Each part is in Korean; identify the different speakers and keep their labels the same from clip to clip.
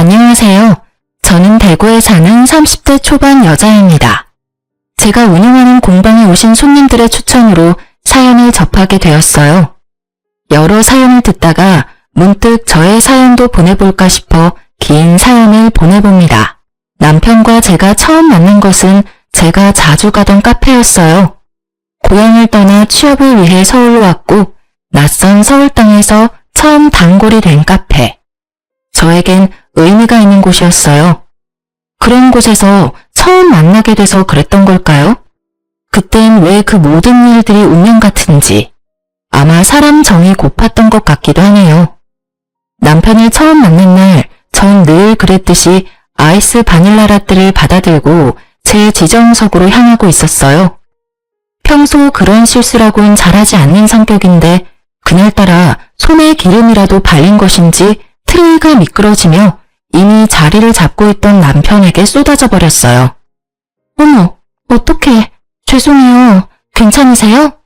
Speaker 1: 안녕하세요. 저는 대구에 사는 30대 초반 여자입니다. 제가 운영하는 공방에 오신 손님들의 추천으로 사연을 접하게 되었어요. 여러 사연을 듣다가 문득 저의 사연도 보내볼까 싶어 긴 사연을 보내봅니다. 남편과 제가 처음 만난 것은 제가 자주 가던 카페였어요. 고향을 떠나 취업을 위해 서울로 왔고 낯선 서울 땅에서 처음 단골이 된 카페. 저에겐 의미가 있는 곳이었어요. 그런 곳에서 처음 만나게 돼서 그랬던 걸까요? 그땐 왜 그 모든 일들이 운명 같은지 아마 사람 정이 고팠던 것 같기도 하네요. 남편을 처음 만난 날 전 늘 그랬듯이 아이스 바닐라 라떼를 받아들고 제 지정석으로 향하고 있었어요. 평소 그런 실수라고는 잘하지 않는 성격인데 그날따라 손에 기름이라도 발린 것인지 트레이가 미끄러지며 이미 자리를 잡고 있던 남편에게 쏟아져 버렸어요. 어머, 어떡해. 죄송해요. 괜찮으세요?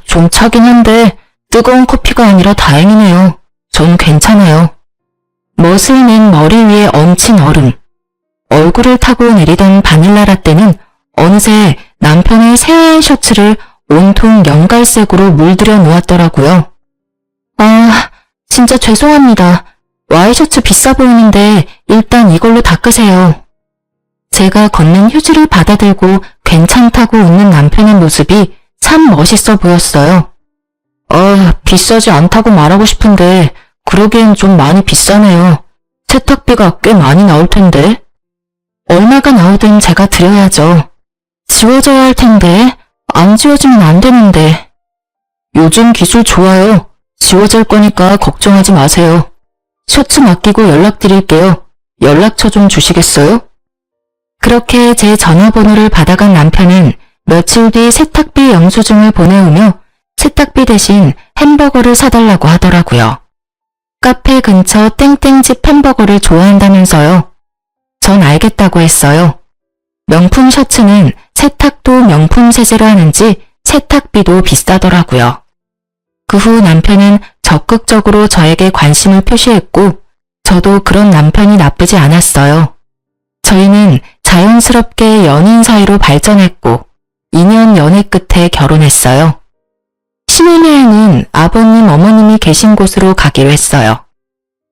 Speaker 1: 좀 차긴 한데 뜨거운 커피가 아니라 다행이네요. 전 괜찮아요. 멋을 낸 머리 위에 얹힌 얼음. 얼굴을 타고 내리던 바닐라 라떼는 어느새 남편의 새하얀 셔츠를 온통 연갈색으로 물들여 놓았더라고요. 진짜 죄송합니다. 와이셔츠 비싸 보이는데 일단 이걸로 닦으세요. 제가 건넨 휴지를 받아들고 괜찮다고 웃는 남편의 모습이 참 멋있어 보였어요. 비싸지 않다고 말하고 싶은데 그러기엔 좀 많이 비싸네요. 세탁비가 꽤 많이 나올 텐데. 얼마가 나오든 제가 드려야죠. 지워져야 할 텐데 안 지워지면 안 되는데. 요즘 기술 좋아요. 지워질 거니까 걱정하지 마세요. 셔츠 맡기고 연락드릴게요. 연락처 좀 주시겠어요? 그렇게 제 전화번호를 받아간 남편은 며칠 뒤 세탁비 영수증을 보내오며 세탁비 대신 햄버거를 사달라고 하더라고요. 카페 근처 땡땡집 햄버거를 좋아한다면서요. 전 알겠다고 했어요. 명품 셔츠는 세탁도 명품 세제로 하는지 세탁비도 비싸더라고요. 그 후 남편은 적극적으로 저에게 관심을 표시했고 저도 그런 남편이 나쁘지 않았어요. 저희는 자연스럽게 연인 사이로 발전했고 2년 연애 끝에 결혼했어요. 신혼여행은 아버님, 어머님이 계신 곳으로 가기로 했어요.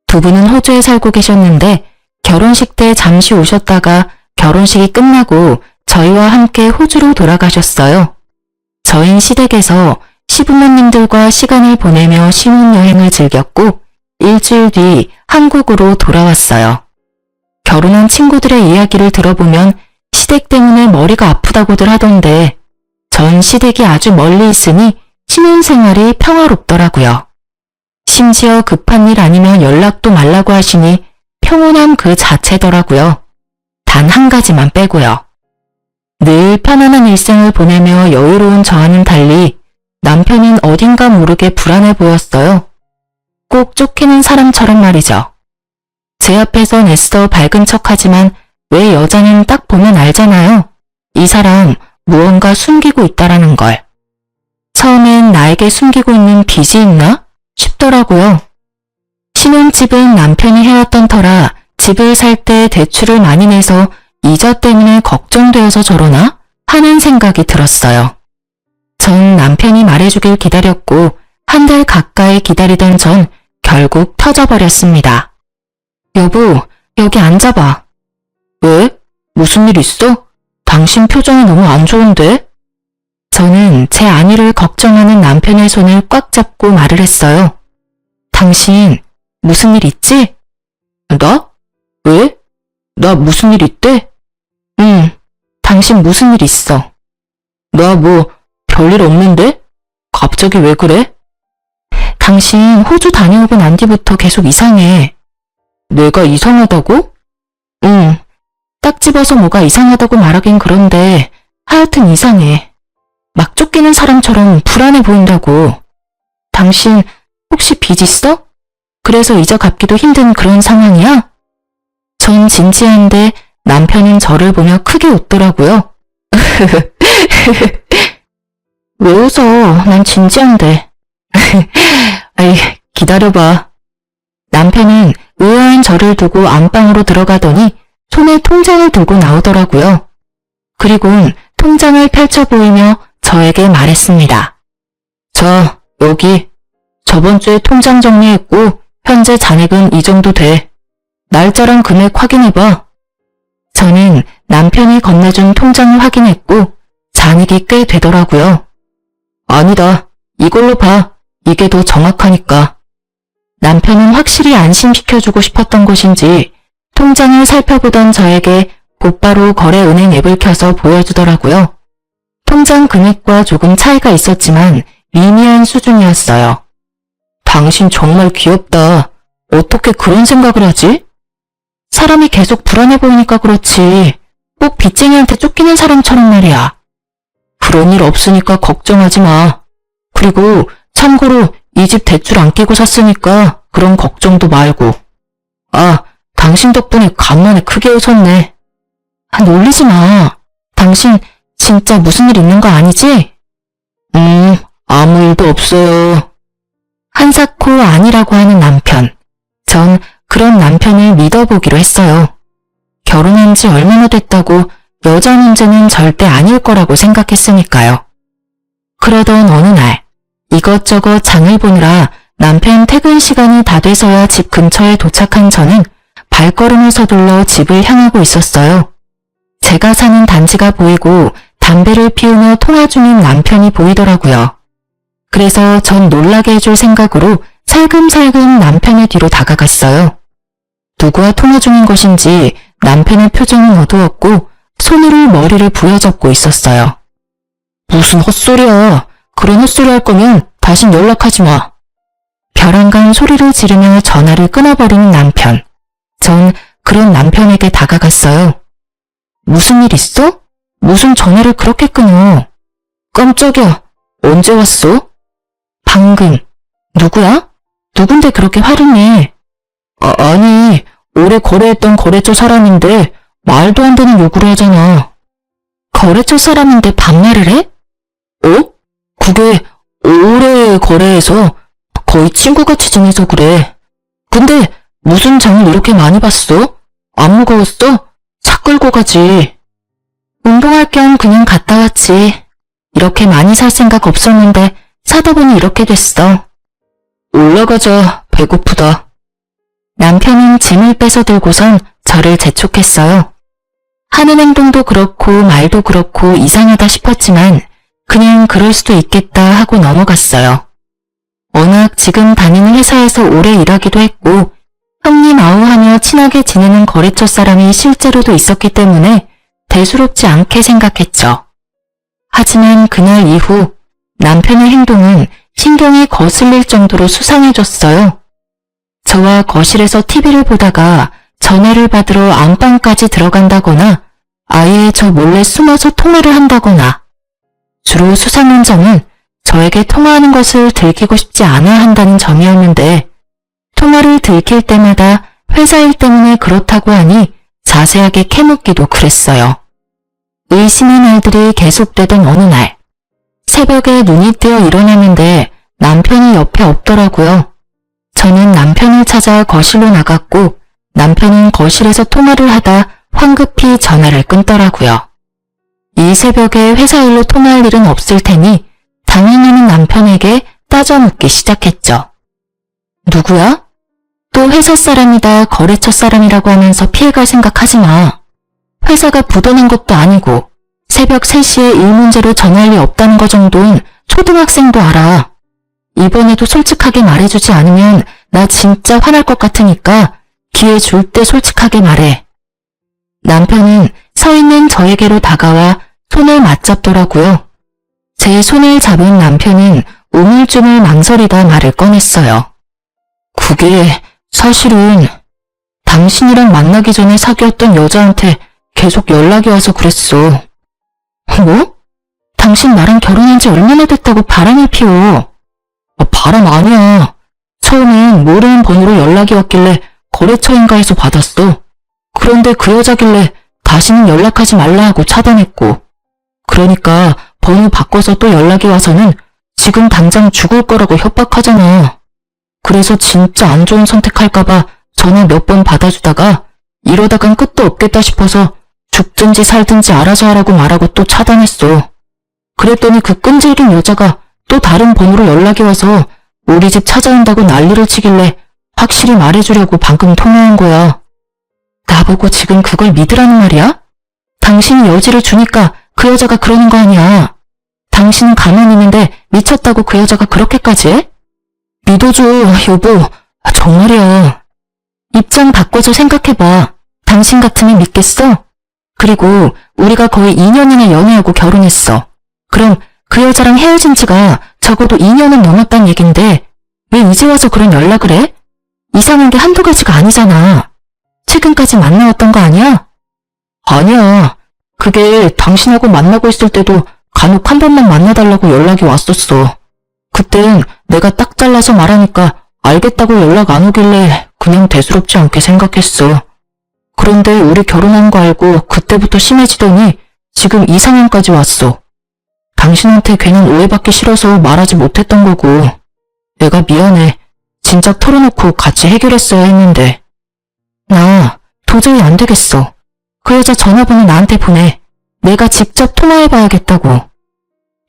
Speaker 1: 두 분은 호주에 살고 계셨는데 결혼식 때 잠시 오셨다가 결혼식이 끝나고 저희와 함께 호주로 돌아가셨어요. 저흰 시댁에서 시부모님들과 시간을 보내며 신혼여행을 즐겼고 일주일 뒤 한국으로 돌아왔어요. 결혼한 친구들의 이야기를 들어보면 시댁 때문에 머리가 아프다고들 하던데 전 시댁이 아주 멀리 있으니 신혼생활이 평화롭더라고요. 심지어 급한 일 아니면 연락도 말라고 하시니 평온함 그 자체더라고요. 단 한 가지만 빼고요. 늘 편안한 일생을 보내며 여유로운 저와는 달리 남편은 어딘가 모르게 불안해 보였어요. 꼭 쫓기는 사람처럼 말이죠. 제 앞에선 애써 밝은 척하지만 왜 여자는 딱 보면 알잖아요. 이 사람 무언가 숨기고 있다라는 걸. 처음엔 나에게 숨기고 있는 빚이 있나 싶더라고요. 신혼집은 남편이 해왔던 터라 집을 살 때 대출을 많이 내서 이자 때문에 걱정되어서 저러나 하는 생각이 들었어요. 전 남편이 말해주길 기다렸고 한 달 가까이 기다리던 전 결국 터져버렸습니다. 여보, 여기 앉아봐. 왜? 무슨 일 있어? 당신 표정이 너무 안 좋은데? 저는 제 안위를 걱정하는 남편의 손을 꽉 잡고 말을 했어요. 당신 무슨 일 있지? 나? 왜? 나 무슨 일 있대? 당신 무슨 일 있어? 나 뭐 별일 없는데? 갑자기 왜 그래? 당신 호주 다녀오고 난 뒤부터 계속 이상해. 내가 이상하다고? 딱 집어서 뭐가 이상하다고 말하긴 그런데 하여튼 이상해. 막 쫓기는 사람처럼 불안해 보인다고. 당신 혹시 빚 있어? 그래서 이자 갚기도 힘든 그런 상황이야? 전 진지한데 남편은 저를 보며 크게 웃더라고요. 왜 웃어? 난 진지한데. 아이, 기다려봐. 남편은 의아한 저를 두고 안방으로 들어가더니 손에 통장을 들고 나오더라고요. 그리곤 통장을 펼쳐 보이며 저에게 말했습니다. 자, 여기. 저번 주에 통장 정리했고 현재 잔액은 이 정도 돼. 날짜랑 금액 확인해봐. 저는 남편이 건네준 통장을 확인했고 잔액이 꽤 되더라고요. 아니다. 이걸로 봐. 이게 더 정확하니까. 남편은 확실히 안심시켜주고 싶었던 것인지 통장을 살펴보던 저에게 곧바로 거래은행 앱을 켜서 보여주더라고요. 통장 금액과 조금 차이가 있었지만 미미한 수준이었어요. 당신 정말 귀엽다. 어떻게 그런 생각을 하지? 사람이 계속 불안해 보이니까 그렇지. 꼭 빚쟁이한테 쫓기는 사람처럼 말이야. 그런 일 없으니까 걱정하지 마. 그리고 참고로 이 집 대출 안 끼고 샀으니까 그런 걱정도 말고. 아, 당신 덕분에 간만에 크게 웃었네. 아, 놀리지 마. 당신 진짜 무슨 일 있는 거 아니지? 아무 일도 없어요. 한사코 아니라고 하는 남편. 전 그런 남편을 믿어보기로 했어요. 결혼한 지 얼마나 됐다고 여자 문제는 절대 아닐 거라고 생각했으니까요. 그러던 어느 날 이것저것 장을 보느라 남편 퇴근 시간이 다 돼서야 집 근처에 도착한 저는 발걸음을 서둘러 집을 향하고 있었어요. 제가 사는 단지가 보이고 담배를 피우며 통화 중인 남편이 보이더라고요. 그래서 전 놀라게 해줄 생각으로 살금살금 남편의 뒤로 다가갔어요. 누구와 통화 중인 것인지 남편의 표정은 어두웠고 손으로 머리를 부여잡고 있었어요. 무슨 헛소리야. 그런 헛소리 할 거면 다신 연락하지 마. 벼랑간 소리를 지르며 전화를 끊어버리는 남편. 전 그런 남편에게 다가갔어요. 무슨 일 있어? 무슨 전화를 그렇게 끊어? 깜짝이야. 언제 왔어? 방금. 누구야? 누군데 그렇게 화를 내? 아니, 오래 거래했던 거래처 사람인데 말도 안 되는 요구를 하잖아. 거래처 사람인데 반말을 해? 어? 그게 오래 거래해서 거의 친구같이 지내서 그래. 근데 무슨 장을 이렇게 많이 봤어? 안 무거웠어? 차 끌고 가지. 운동할 겸 그냥 갔다 왔지. 이렇게 많이 살 생각 없었는데 사다 보니 이렇게 됐어. 올라가자. 배고프다. 남편은 짐을 빼서 들고선 저를 재촉했어요. 하는 행동도 그렇고 말도 그렇고 이상하다 싶었지만 그냥 그럴 수도 있겠다 하고 넘어갔어요. 워낙 지금 다니는 회사에서 오래 일하기도 했고 형님 아우하며 친하게 지내는 거래처 사람이 실제로도 있었기 때문에 대수롭지 않게 생각했죠. 하지만 그날 이후 남편의 행동은 신경이 거슬릴 정도로 수상해졌어요. 저와 거실에서 TV를 보다가 전화를 받으러 안방까지 들어간다거나 아예 저 몰래 숨어서 통화를 한다거나 주로 수상한 점은 저에게 통화하는 것을 들키고 싶지 않아 한다는 점이었는데 통화를 들킬 때마다 회사 일 때문에 그렇다고 하니 자세하게 캐묻기도 그랬어요. 의심의 날들이 계속되던 어느 날 새벽에 눈이 뜨어 일어나는데 남편이 옆에 없더라고요. 저는 남편을 찾아 거실로 나갔고 남편은 거실에서 통화를 하다 황급히 전화를 끊더라고요. 이 새벽에 회사 일로 통화할 일은 없을 테니 당연히는 남편에게 따져 묻기 시작했죠. 누구야? 또 회사 사람이다 거래처 사람이라고 하면서 피해갈 생각하지 마. 회사가 부도난 것도 아니고 새벽 3시에 일 문제로 전화할 리 없다는 거 정도는 초등학생도 알아. 이번에도 솔직하게 말해주지 않으면 나 진짜 화날 것 같으니까 기회 줄 때 솔직하게 말해. 남편은 서 있는 저에게로 다가와 손을 맞잡더라고요. 제 손을 잡은 남편은 우물쭈물 망설이다 말을 꺼냈어요. 그게 사실은 당신이랑 만나기 전에 사귀었던 여자한테 계속 연락이 와서 그랬어. 뭐? 당신 나랑 결혼한 지 얼마나 됐다고 바람을 피워. 바람 아니야. 처음엔 모르는 번호로 연락이 왔길래 거래처인가 해서 받았어. 그런데 그 여자길래 다시는 연락하지 말라 하고 차단했고. 그러니까 번호 바꿔서 또 연락이 와서는 지금 당장 죽을 거라고 협박하잖아. 그래서 진짜 안 좋은 선택할까봐 전화 몇 번 받아주다가 이러다간 끝도 없겠다 싶어서 죽든지 살든지 알아서 하라고 말하고 또 차단했어. 그랬더니 그 끈질긴 여자가 또 다른 번호로 연락이 와서 우리 집 찾아온다고 난리를 치길래 확실히 말해주려고 방금 통화한 거야. 나보고 지금 그걸 믿으라는 말이야? 당신이 여지를 주니까 그 여자가 그러는 거 아니야. 당신은 가만히 있는데 미쳤다고 그 여자가 그렇게까지 해? 믿어줘, 여보. 정말이야. 입장 바꿔서 생각해봐. 당신 같으면 믿겠어? 그리고 우리가 거의 2년이나 연애하고 결혼했어. 그럼 그 여자랑 헤어진 지가 적어도 2년은 넘었단 얘긴데 왜 이제 와서 그런 연락을 해? 이상한 게 한두 가지가 아니잖아. 최근까지 만나왔던 거 아니야? 아니야. 그게 당신하고 만나고 있을 때도 간혹 한 번만 만나달라고 연락이 왔었어. 그땐 내가 딱 잘라서 말하니까 알겠다고 연락 안 오길래 그냥 대수롭지 않게 생각했어. 그런데 우리 결혼한 거 알고 그때부터 심해지더니 지금 이 상황까지 왔어. 당신한테 괜한 오해받기 싫어서 말하지 못했던 거고. 내가 미안해. 진작 털어놓고 같이 해결했어야 했는데. 나 도저히 안 되겠어. 그 여자 전화번호 나한테 보내. 내가 직접 통화해봐야겠다고.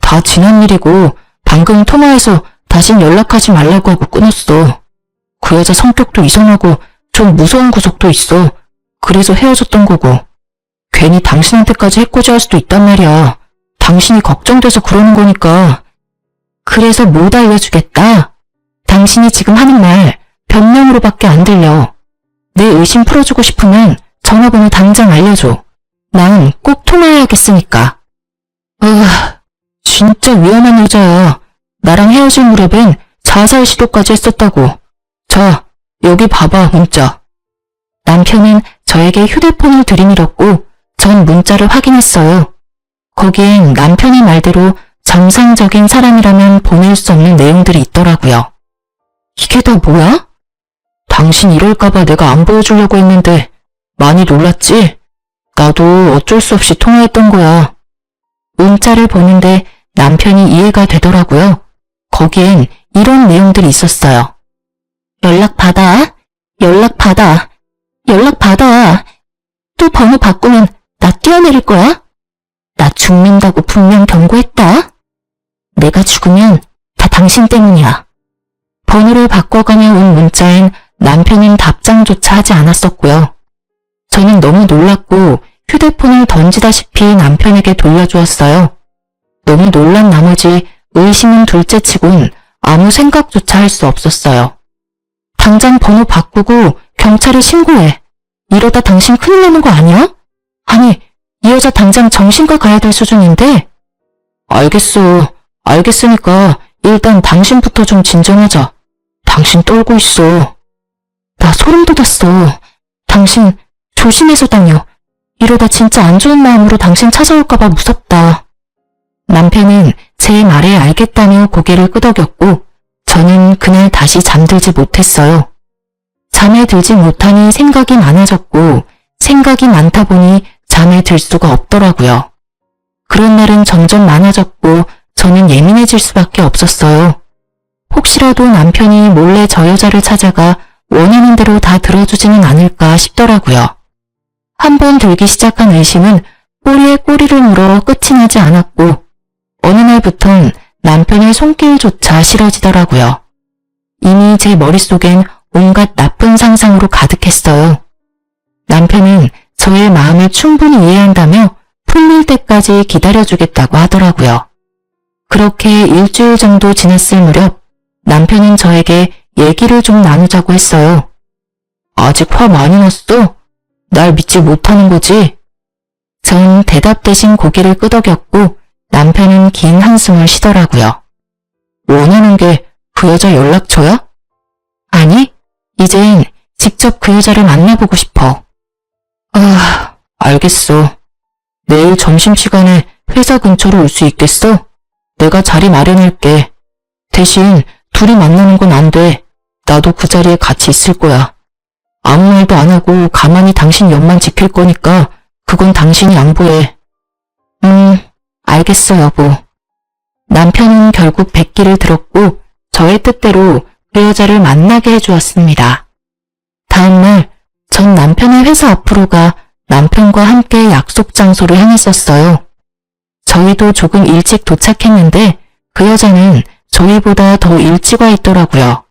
Speaker 1: 다 지난 일이고 방금 통화해서 다신 연락하지 말라고 하고 끊었어. 그 여자 성격도 이상하고 좀 무서운 구석도 있어. 그래서 헤어졌던 거고. 괜히 당신한테까지 해코지 할 수도 있단 말이야. 당신이 걱정돼서 그러는 거니까. 그래서 못 알려주겠다. 당신이 지금 하는 말 변명으로밖에 안 들려. 내 의심 풀어주고 싶으면 전화번호 당장 알려줘. 난 꼭 통화해야겠으니까. 진짜 위험한 여자야. 나랑 헤어질 무렵엔 자살 시도까지 했었다고. 자, 여기 봐봐, 문자. 남편은 저에게 휴대폰을 들이밀었고 전 문자를 확인했어요. 거기엔 남편의 말대로 정상적인 사람이라면 보낼 수 없는 내용들이 있더라고요. 이게 다 뭐야? 당신 이럴까봐 내가 안 보여주려고 했는데 많이 놀랐지? 나도 어쩔 수 없이 통화했던 거야. 문자를 보는데 남편이 이해가 되더라고요. 거기엔 이런 내용들이 있었어요. 연락 받아. 연락 받아. 연락 받아. 또 번호 바꾸면 나 뛰어내릴 거야? 나 죽는다고 분명 경고했다. 내가 죽으면 다 당신 때문이야. 번호를 바꿔가며 온 문자엔 남편은 답장조차 하지 않았었고요. 저는 너무 놀랐고 휴대폰을 던지다시피 남편에게 돌려주었어요. 너무 놀란 나머지 의심은 둘째치곤 아무 생각조차 할 수 없었어요. 당장 번호 바꾸고 경찰에 신고해. 이러다 당신 큰일 나는 거 아니야? 아니, 이 여자 당장 정신과 가야 될 수준인데? 알겠어. 알겠으니까 일단 당신부터 좀 진정하자. 당신 떨고 있어. 나 소름 돋았어. 당신 조심해서 다녀. 이러다 진짜 안 좋은 마음으로 당신 찾아올까봐 무섭다. 남편은 제 말에 알겠다며 고개를 끄덕였고 저는 그날 다시 잠들지 못했어요. 잠에 들지 못하니 생각이 많아졌고 생각이 많다 보니 잠에 들 수가 없더라고요. 그런 날은 점점 많아졌고 저는 예민해질 수밖에 없었어요. 혹시라도 남편이 몰래 저 여자를 찾아가 원하는 대로 다 들어주지는 않을까 싶더라고요. 한번 들기 시작한 의심은 꼬리에 꼬리를 물어 끝이 나지 않았고 어느 날부턴 남편의 손길조차 싫어지더라고요. 이미 제 머릿속엔 온갖 나쁜 상상으로 가득했어요. 남편은 저의 마음을 충분히 이해한다며 풀릴 때까지 기다려주겠다고 하더라고요. 그렇게 일주일 정도 지났을 무렵 남편은 저에게 얘기를 좀 나누자고 했어요. 아직 화 많이 났어? 날 믿지 못하는 거지? 전 대답 대신 고개를 끄덕였고 남편은 긴 한숨을 쉬더라고요. 원하는 게 그 여자 연락처야? 아니, 이젠 직접 그 여자를 만나보고 싶어. 알겠어. 내일 점심시간에 회사 근처로 올 수 있겠어? 내가 자리 마련할게. 대신 둘이 만나는 건 안 돼. 나도 그 자리에 같이 있을 거야. 아무 말도 안 하고 가만히 당신 옆만 지킬 거니까 그건 당신이 양보해. 알겠어, 여보. 남편은 결국 백기를 들었고 저의 뜻대로 그 여자를 만나게 해주었습니다. 다음날 전 남편의 회사 앞으로 가 남편과 함께 약속 장소를 향했었어요. 저희도 조금 일찍 도착했는데 그 여자는 저희보다 더 일찍 와 있더라고요.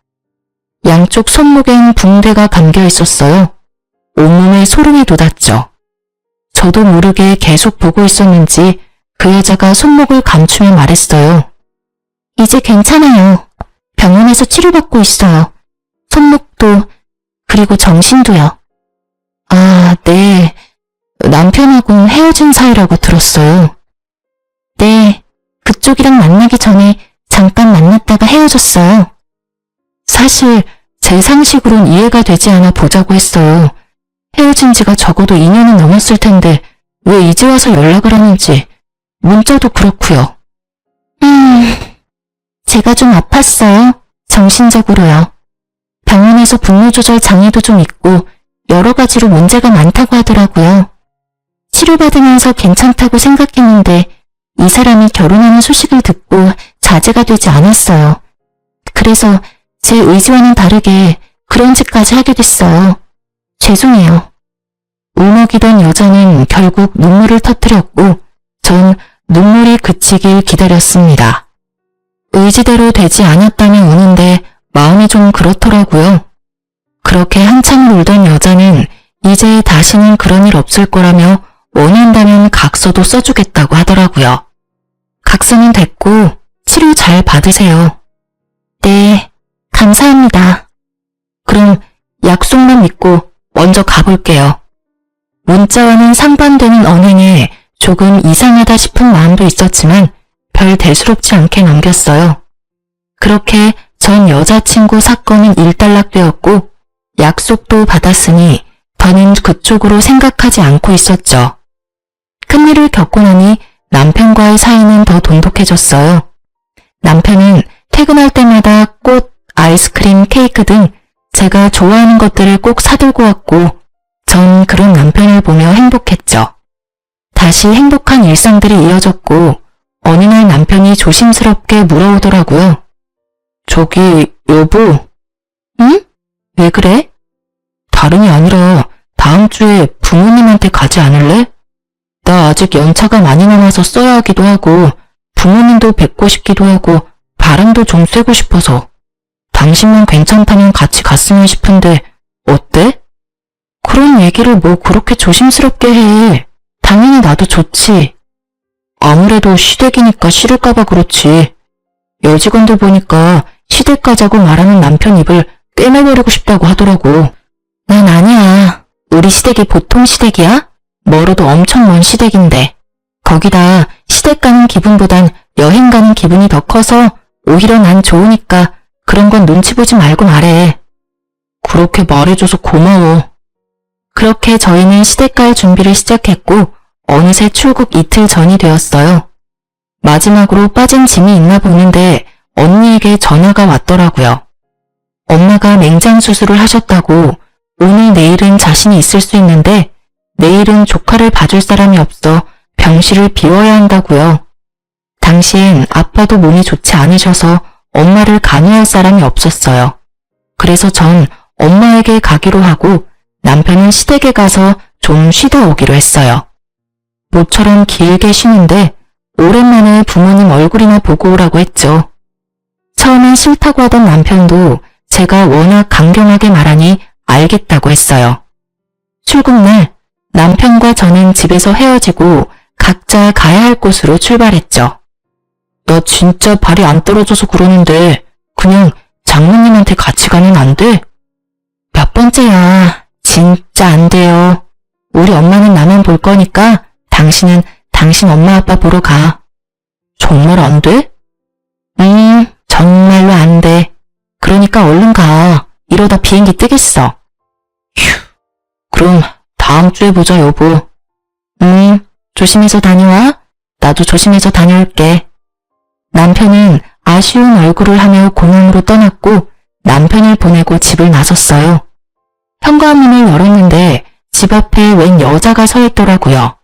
Speaker 1: 양쪽 손목엔 붕대가 감겨 있었어요. 온몸에 소름이 돋았죠. 저도 모르게 계속 보고 있었는지 그 여자가 손목을 감추며 말했어요. 이제 괜찮아요. 병원에서 치료받고 있어요. 손목도 그리고 정신도요. 아, 네. 남편하고는 헤어진 사이라고 들었어요. 네, 그쪽이랑 만나기 전에 잠깐 만났다가 헤어졌어요. 사실 제 상식으론 이해가 되지 않아 보자고 했어요. 헤어진 지가 적어도 2년은 넘었을 텐데 왜 이제 와서 연락을 하는지 문자도 그렇고요. 제가 좀 아팠어요. 정신적으로요. 병원에서 분노 조절 장애도 좀 있고 여러 가지로 문제가 많다고 하더라고요. 치료받으면서 괜찮다고 생각했는데 이 사람이 결혼하는 소식을 듣고 자제가 되지 않았어요. 그래서 제 의지와는 다르게 그런 짓까지 하게 됐어요. 죄송해요. 울먹이던 여자는 결국 눈물을 터뜨렸고 전 눈물이 그치길 기다렸습니다. 의지대로 되지 않았다며 우는데 마음이 좀 그렇더라고요. 그렇게 한참 울던 여자는 이제 다시는 그런 일 없을 거라며 원한다면 각서도 써주겠다고 하더라고요. 각서는 됐고 치료 잘 받으세요. 네, 감사합니다. 그럼 약속만 믿고 먼저 가볼게요. 문자와는 상반되는 언행에 조금 이상하다 싶은 마음도 있었지만 별 대수롭지 않게 넘겼어요. 그렇게 전 여자친구 사건은 일단락되었고 약속도 받았으니 더는 그쪽으로 생각하지 않고 있었죠. 큰일을 겪고 나니 남편과의 사이는 더 돈독해졌어요. 남편은 퇴근할 때마다 꽃, 아이스크림, 케이크 등 제가 좋아하는 것들을 꼭 사들고 왔고 전 그런 남편을 보며 행복했죠. 다시 행복한 일상들이 이어졌고 어느 날 남편이 조심스럽게 물어오더라고요. 저기 여보. 응? 왜 그래? 다름이 아니라 다음 주에 부모님한테 가지 않을래? 나 아직 연차가 많이 남아서 써야 하기도 하고 부모님도 뵙고 싶기도 하고 바람도 좀 쐬고 싶어서 당신만 괜찮다면 같이 갔으면 싶은데 어때? 그런 얘기를 뭐 그렇게 조심스럽게 해. 당연히 나도 좋지. 아무래도 시댁이니까 싫을까봐 그렇지. 여직원들 보니까 시댁 가자고 말하는 남편 입을 꿰매버리고 싶다고 하더라고. 난 아니야. 우리 시댁이 보통 시댁이야? 멀어도 엄청 먼 시댁인데. 거기다 시댁 가는 기분보단 여행 가는 기분이 더 커서 오히려 난 좋으니까 그런 건 눈치 보지 말고 말해. 그렇게 말해줘서 고마워. 그렇게 저희는 시댁 갈 준비를 시작했고 어느새 출국 이틀 전이 되었어요. 마지막으로 빠진 짐이 있나 보는데 언니에게 전화가 왔더라고요. 엄마가 맹장 수술을 하셨다고 오늘 내일은 자신이 있을 수 있는데 내일은 조카를 봐줄 사람이 없어 병실을 비워야 한다고요. 당시엔 아빠도 몸이 좋지 않으셔서 엄마를 간호할 사람이 없었어요. 그래서 전 엄마에게 가기로 하고 남편은 시댁에 가서 좀 쉬다 오기로 했어요. 모처럼 길게 쉬는데 오랜만에 부모님 얼굴이나 보고 오라고 했죠. 처음엔 싫다고 하던 남편도 제가 워낙 강경하게 말하니 알겠다고 했어요. 출국날 남편과 저는 집에서 헤어지고 각자 가야 할 곳으로 출발했죠. 나 진짜 발이 안 떨어져서 그러는데 그냥 장모님한테 같이 가면 안 돼? 몇 번째야. 진짜 안 돼요. 우리 엄마는 나만 볼 거니까 당신은 당신 엄마 아빠 보러 가. 정말 안 돼? 정말로 안 돼. 그러니까 얼른 가. 이러다 비행기 뜨겠어. 휴. 그럼 다음 주에 보자 여보. 조심해서 다녀와. 나도 조심해서 다녀올게. 남편은 아쉬운 얼굴을 하며 공항으로 떠났고 남편을 보내고 집을 나섰어요. 현관문을 열었는데 집 앞에 웬 여자가 서 있더라고요.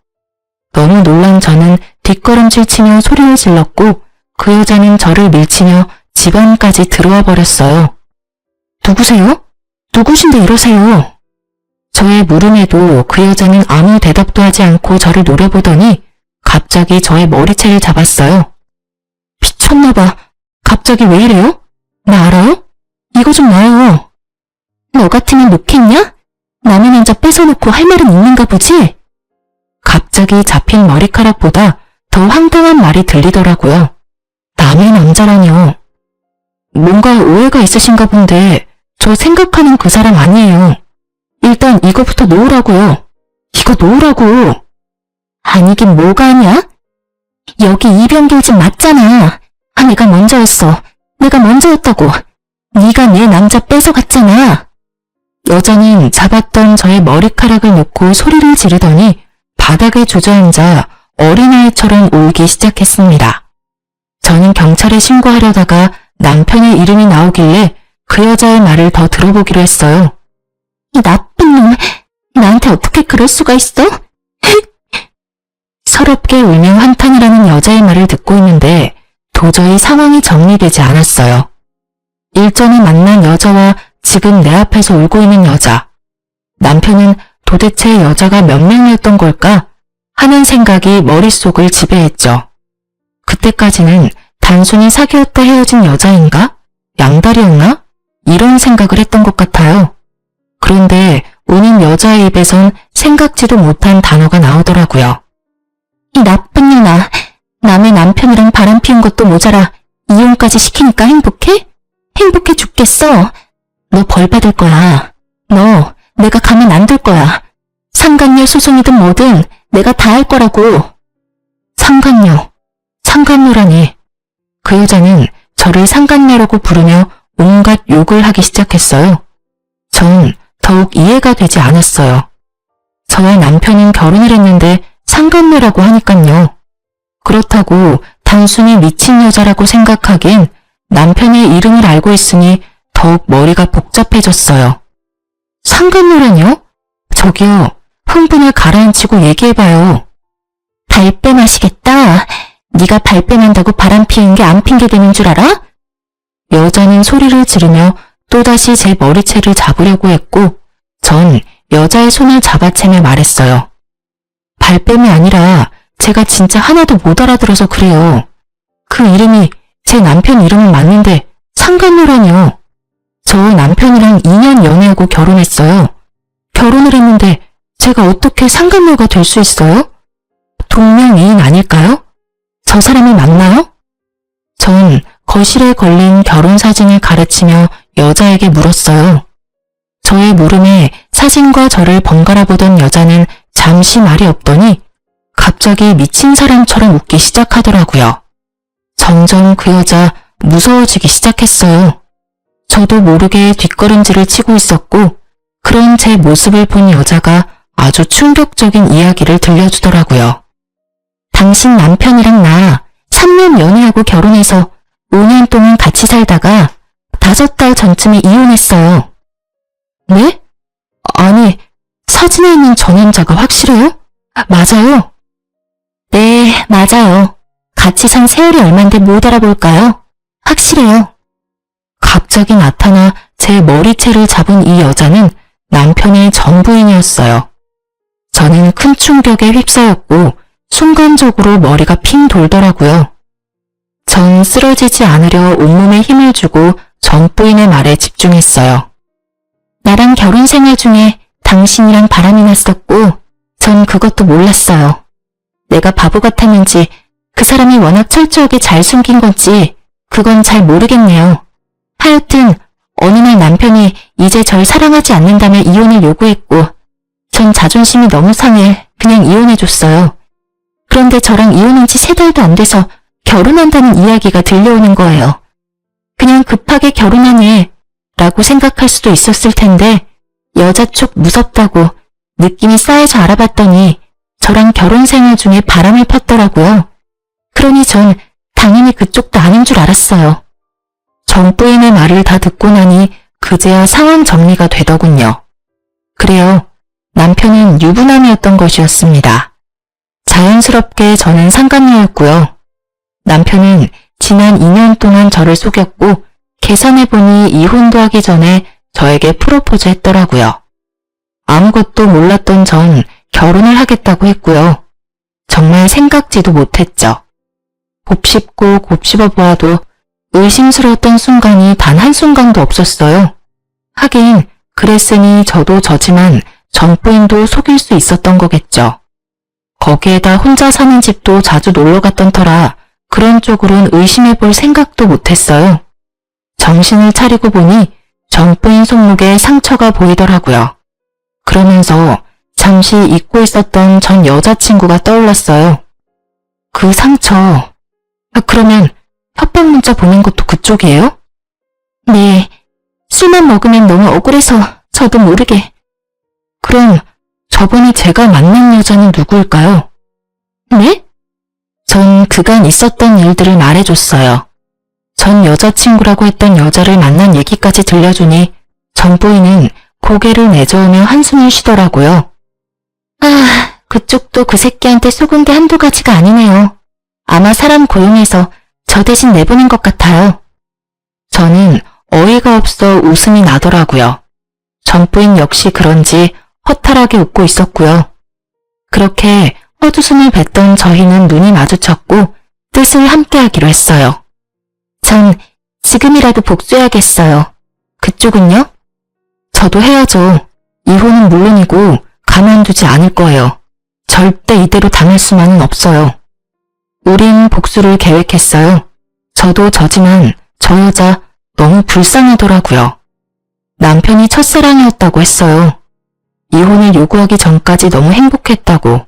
Speaker 1: 너무 놀란 저는 뒷걸음질 치며 소리를 질렀고 그 여자는 저를 밀치며 집 안까지 들어와 버렸어요. 누구세요? 누구신데 이러세요? 저의 물음에도 그 여자는 아무 대답도 하지 않고 저를 노려보더니 갑자기 저의 머리채를 잡았어요. 미쳤나봐. 갑자기 왜 이래요? 나 알아요? 이거 좀 놔요. 너 같으면 놓겠냐? 남의 남자 뺏어놓고 할 말은 있는가 보지? 갑자기 잡힌 머리카락보다 더 황당한 말이 들리더라고요. 남의 남자라뇨. 뭔가 오해가 있으신가 본데 저 생각하는 그 사람 아니에요. 일단 이거부터 놓으라고요. 이거 놓으라고. 아니긴 뭐가 아니야? 여기 이병길집 맞잖아. 내가 먼저였어. 내가 먼저였다고. 네가 내 남자 뺏어갔잖아. 여자는 잡았던 저의 머리카락을 놓고 소리를 지르더니 바닥에 주저앉아 어린아이처럼 울기 시작했습니다. 저는 경찰에 신고하려다가 남편의 이름이 나오길래 그 여자의 말을 더 들어보기로 했어요. 이 나쁜 놈, 나한테 어떻게 그럴 수가 있어? 서럽게 울며 한탄이라는 여자의 말을 듣고 있는데 도저히 상황이 정리되지 않았어요. 일전에 만난 여자와 지금 내 앞에서 울고 있는 여자. 남편은 도대체 여자가 몇 명이었던 걸까 하는 생각이 머릿속을 지배했죠. 그때까지는 단순히 사귀었다 헤어진 여자인가? 양다리였나? 이런 생각을 했던 것 같아요. 그런데 우는 여자의 입에선 생각지도 못한 단어가 나오더라고요. 이 나쁜 년아, 남의 남편이랑 바람 피운 것도 모자라 이혼까지 시키니까 행복해? 행복해 죽겠어. 너 벌 받을 거야. 너 내가 가면 안 될 거야. 상간녀 소송이든 뭐든 내가 다 할 거라고. 상간녀, 상간녀라니. 그 여자는 저를 상간녀라고 부르며 온갖 욕을 하기 시작했어요. 전 더욱 이해가 되지 않았어요. 저와 남편은 결혼을 했는데 상간녀라고 하니깐요. 그렇다고 단순히 미친 여자라고 생각하기엔 남편의 이름을 알고 있으니 더욱 머리가 복잡해졌어요. 상간녀라뇨? 저기요, 흥분을 가라앉히고 얘기해봐요. 발뺌 하시겠다. 네가 발뺌한다고 바람 피운 게 안 핑계대는 줄 알아? 여자는 소리를 지르며 또다시 제 머리채를 잡으려고 했고 전 여자의 손을 잡아채며 말했어요. 발뺌이 아니라 제가 진짜 하나도 못 알아들어서 그래요. 그 이름이 제 남편 이름은 맞는데 상간녀라뇨. 저 남편이랑 2년 연애하고 결혼했어요. 결혼을 했는데 제가 어떻게 상간녀가 될 수 있어요? 동명이인 아닐까요? 저 사람이 맞나요? 전 거실에 걸린 결혼사진을 가르치며 여자에게 물었어요. 저의 물음에 사진과 저를 번갈아 보던 여자는 잠시 말이 없더니 갑자기 미친 사람처럼 웃기 시작하더라고요. 점점 그 여자 무서워지기 시작했어요. 저도 모르게 뒷걸음질을 치고 있었고 그런 제 모습을 본 여자가 아주 충격적인 이야기를 들려주더라고요. 당신 남편이랑 나 3년 연애하고 결혼해서 5년 동안 같이 살다가 5달 전쯤에 이혼했어요. 네? 아니, 사진에 있는 저 남자가 확실해요? 맞아요. 네, 맞아요. 같이 산 세월이 얼만데 못 알아볼까요? 확실해요. 갑자기 나타나 제 머리채를 잡은 이 여자는 남편의 전 부인이었어요. 저는 큰 충격에 휩싸였고 순간적으로 머리가 핑 돌더라고요. 전 쓰러지지 않으려 온몸에 힘을 주고 전 부인의 말에 집중했어요. 나랑 결혼 생활 중에 당신이랑 바람이 났었고 전 그것도 몰랐어요. 내가 바보 같았는지 그 사람이 워낙 철저하게 잘 숨긴 건지 그건 잘 모르겠네요. 하여튼 어느 날 남편이 이제 절 사랑하지 않는다며 이혼을 요구했고 전 자존심이 너무 상해 그냥 이혼해줬어요. 그런데 저랑 이혼한 지 3달도 안 돼서 결혼한다는 이야기가 들려오는 거예요. 그냥 급하게 결혼하네 라고 생각할 수도 있었을 텐데 여자 쪽 무섭다고 느낌이 쌓여서 알아봤더니 저랑 결혼 생활 중에 바람을 폈더라고요. 그러니 전 당연히 그쪽도 아닌 줄 알았어요. 전 부인의 말을 다 듣고 나니 그제야 상황 정리가 되더군요. 그래요. 남편은 유부남이었던 것이었습니다. 자연스럽게 저는 상간녀였고요. 남편은 지난 2년 동안 저를 속였고 계산해보니 이혼도 하기 전에 저에게 프로포즈 했더라고요. 아무것도 몰랐던 전 결혼을 하겠다고 했고요. 정말 생각지도 못했죠. 곱씹고 곱씹어 보아도 의심스러웠던 순간이 단 한순간도 없었어요. 하긴 그랬으니 저도 저지만 전 부인도 속일 수 있었던 거겠죠. 거기에다 혼자 사는 집도 자주 놀러 갔던 터라 그런 쪽으론 의심해 볼 생각도 못했어요. 정신을 차리고 보니 전 부인 손목에 상처가 보이더라고요. 그러면서 잠시 잊고 있었던 전 여자친구가 떠올랐어요. 그 상처, 그러면 협박 문자 보낸 것도 그쪽이에요? 네, 술만 먹으면 너무 억울해서 저도 모르게. 그럼 저번에 제가 만난 여자는 누구일까요? 네? 전 그간 있었던 일들을 말해줬어요. 전 여자친구라고 했던 여자를 만난 얘기까지 들려주니 전 부인은 고개를 내저으며 한숨을 쉬더라고요. 아, 그쪽도 그 새끼한테 속은 게 한두 가지가 아니네요. 아마 사람 고용해서 저 대신 내보낸 것 같아요. 저는 어이가 없어 웃음이 나더라고요. 전 부인 역시 그런지 허탈하게 웃고 있었고요. 그렇게 헛웃음을 뱉던 저희는 눈이 마주쳤고 뜻을 함께하기로 했어요. 전 지금이라도 복수해야겠어요. 그쪽은요? 저도 헤어져. 이혼은 물론이고 가만두지 않을 거예요. 절대 이대로 당할 수만은 없어요. 우린 복수를 계획했어요. 저도 저지만 저 여자 너무 불쌍하더라고요. 남편이 첫사랑이었다고 했어요. 이혼을 요구하기 전까지 너무 행복했다고.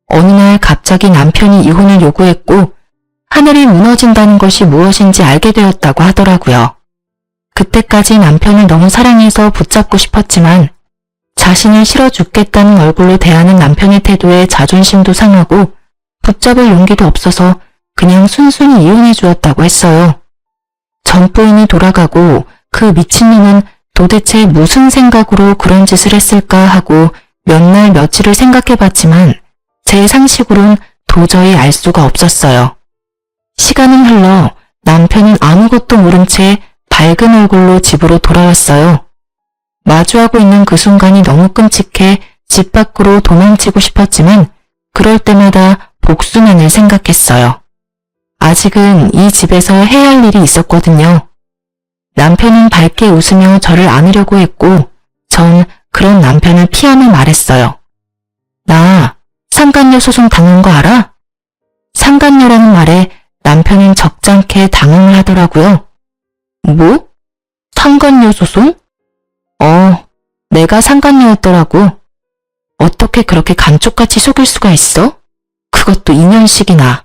Speaker 1: 어느 날 갑자기 남편이 이혼을 요구했고 하늘이 무너진다는 것이 무엇인지 알게 되었다고 하더라고요. 그때까지 남편을 너무 사랑해서 붙잡고 싶었지만 자신을 싫어 죽겠다는 얼굴로 대하는 남편의 태도에 자존심도 상하고 붙잡을 용기도 없어서 그냥 순순히 이혼해 주었다고 했어요. 전 부인이 돌아가고 그 미친놈은 도대체 무슨 생각으로 그런 짓을 했을까 하고 몇 날 며칠을 생각해봤지만 제 상식으론 도저히 알 수가 없었어요. 시간은 흘러 남편은 아무것도 모른 채 밝은 얼굴로 집으로 돌아왔어요. 마주하고 있는 그 순간이 너무 끔찍해 집 밖으로 도망치고 싶었지만 그럴 때마다 복수만을 생각했어요. 아직은 이 집에서 해야 할 일이 있었거든요. 남편은 밝게 웃으며 저를 안으려고 했고 전 그런 남편을 피하며 말했어요. 나 상간녀 소송 당한 거 알아? 상간녀라는 말에 남편은 적잖게 당황을 하더라고요. 뭐? 상간녀 소송? 내가 상간녀였더라고. 어떻게 그렇게 감쪽같이 속일 수가 있어? 그것도 2년씩이나.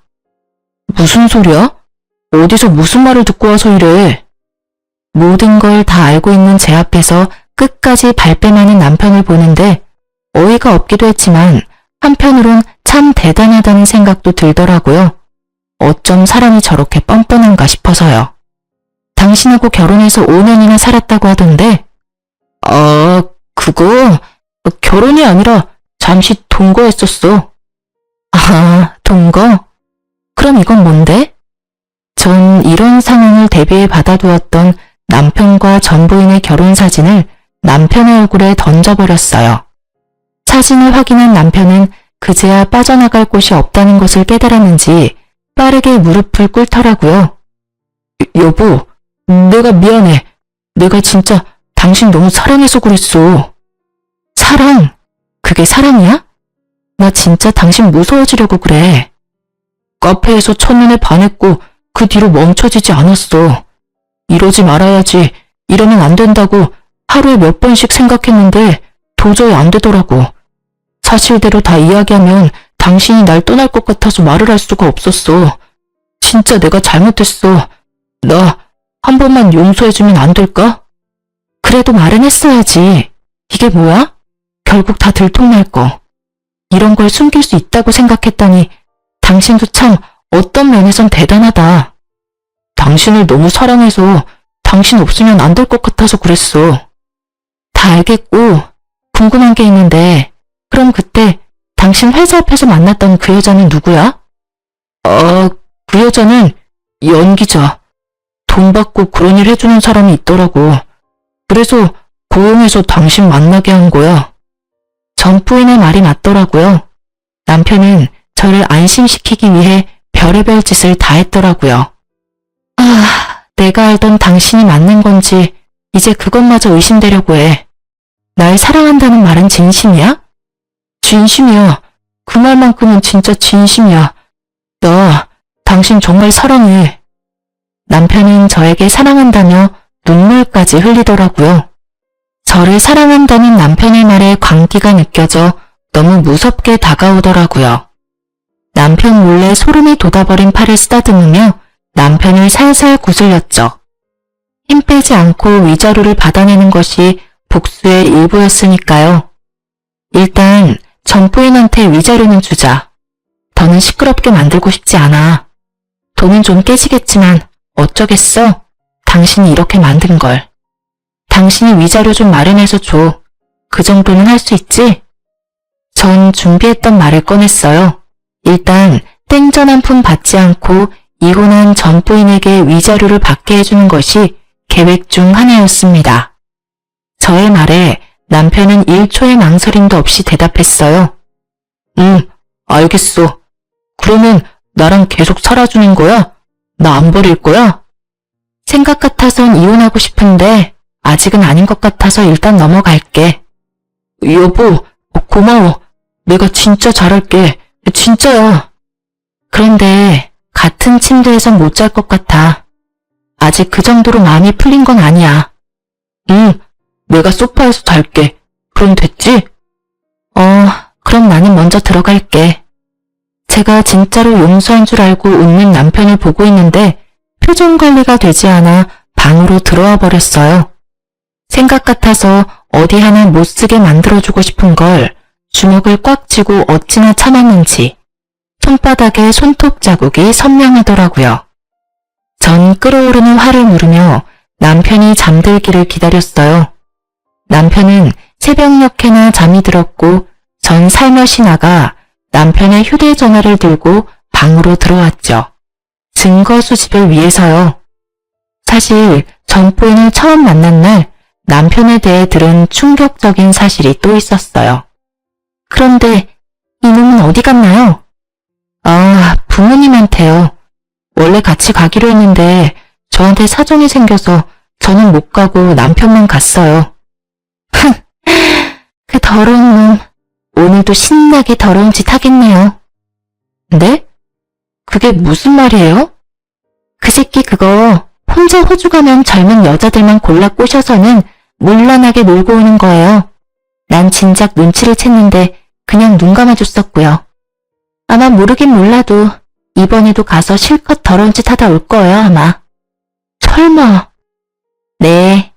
Speaker 1: 무슨 소리야? 어디서 무슨 말을 듣고 와서 이래? 모든 걸 다 알고 있는 제 앞에서 끝까지 발뺌하는 남편을 보는데 어이가 없기도 했지만 한편으론 참 대단하다는 생각도 들더라고요. 어쩜 사람이 저렇게 뻔뻔한가 싶어서요. 당신하고 결혼해서 5년이나 살았다고 하던데 그거 결혼이 아니라 잠시 동거했었어. 아, 동거? 그럼 이건 뭔데? 전 이런 상황을 대비해 받아두었던 남편과 전 부인의 결혼 사진을 남편의 얼굴에 던져버렸어요. 사진을 확인한 남편은 그제야 빠져나갈 곳이 없다는 것을 깨달았는지 빠르게 무릎을 꿇더라고요. 여보, 내가 미안해. 내가 진짜 당신 너무 사랑해서 그랬어. 사랑? 그게 사랑이야? 나 진짜 당신 무서워지려고 그래. 카페에서 첫눈에 반했고 그 뒤로 멈춰지지 않았어. 이러지 말아야지, 이러면 안 된다고 하루에 몇 번씩 생각했는데 도저히 안 되더라고. 사실대로 다 이야기하면 당신이 날 떠날 것 같아서 말을 할 수가 없었어. 진짜 내가 잘못했어. 나 한 번만 용서해주면 안 될까? 그래도 말은 했어야지. 이게 뭐야? 결국 다 들통날 거. 이런 걸 숨길 수 있다고 생각했더니 당신도 참 어떤 면에선 대단하다. 당신을 너무 사랑해서 당신 없으면 안 될 것 같아서 그랬어. 다 알겠고 궁금한 게 있는데 그럼 그때 당신 회사 앞에서 만났던 그 여자는 누구야? 그 여자는 연기자. 돈 받고 그런 일 해주는 사람이 있더라고. 그래서 고용해서 당신 만나게 한 거야. 전 부인의 말이 맞더라고요. 남편은 저를 안심시키기 위해 별의별 짓을 다 했더라고요. 내가 알던 당신이 맞는 건지 이제 그것마저 의심되려고 해. 날 사랑한다는 말은 진심이야? 진심이야. 그 말만큼은 진짜 진심이야. 나 당신 정말 사랑해. 남편은 저에게 사랑한다며 눈물까지 흘리더라고요. 저를 사랑한다는 남편의 말에 광기가 느껴져 너무 무섭게 다가오더라고요. 남편 몰래 소름이 돋아버린 팔을 쓰다듬으며 남편을 살살 구슬렸죠. 힘 빼지 않고 위자료를 받아내는 것이 복수의 일부였으니까요. 일단 전 부인한테 위자료는 주자. 더는 시끄럽게 만들고 싶지 않아. 돈은 좀 깨지겠지만 어쩌겠어? 당신이 이렇게 만든 걸. 당신이 위자료 좀 마련해서 줘. 그 정도는 할 수 있지? 전 준비했던 말을 꺼냈어요. 일단 땡전 한 푼 받지 않고 이혼한 전 부인에게 위자료를 받게 해주는 것이 계획 중 하나였습니다. 저의 말에 남편은 1초의 망설임도 없이 대답했어요. 알겠어. 그러면 나랑 계속 살아주는 거야? 나 안 버릴 거야? 생각 같아선 이혼하고 싶은데 아직은 아닌 것 같아서 일단 넘어갈게. 여보, 고마워. 내가 진짜 잘할게. 진짜야. 그런데 같은 침대에선 못 잘 것 같아. 아직 그 정도로 마음이 풀린 건 아니야. 내가 소파에서 잘게. 그럼 됐지? 그럼 나는 먼저 들어갈게. 제가 진짜로 용서한 줄 알고 웃는 남편을 보고 있는데 표정 관리가 되지 않아 방으로 들어와 버렸어요. 생각 같아서 어디 하나 못 쓰게 만들어주고 싶은 걸 주먹을 꽉 쥐고 어찌나 참았는지 손바닥에 손톱 자국이 선명하더라고요. 전 끓어오르는 화를 누르며 남편이 잠들기를 기다렸어요. 남편은 새벽녘에나 잠이 들었고 전 살며시 나가 남편의 휴대전화를 들고 방으로 들어왔죠. 증거 수집을 위해서요. 사실 전 부인을 처음 만난 날 남편에 대해 들은 충격적인 사실이 또 있었어요. 그런데 이놈은 어디 갔나요? 부모님한테요. 원래 같이 가기로 했는데 저한테 사정이 생겨서 저는 못 가고 남편만 갔어요. 그 더러운 놈. 오늘도 신나게 더러운 짓 하겠네요. 네? 그게 무슨 말이에요? 그 새끼 그거 혼자 호주 가면 젊은 여자들만 골라 꼬셔서는 물란하게 놀고 오는 거예요. 난 진작 눈치를 챘는데 그냥 눈 감아줬었고요. 아마 모르긴 몰라도 이번에도 가서 실컷 더러운 짓 하다 올 거예요 아마. 설마. 네.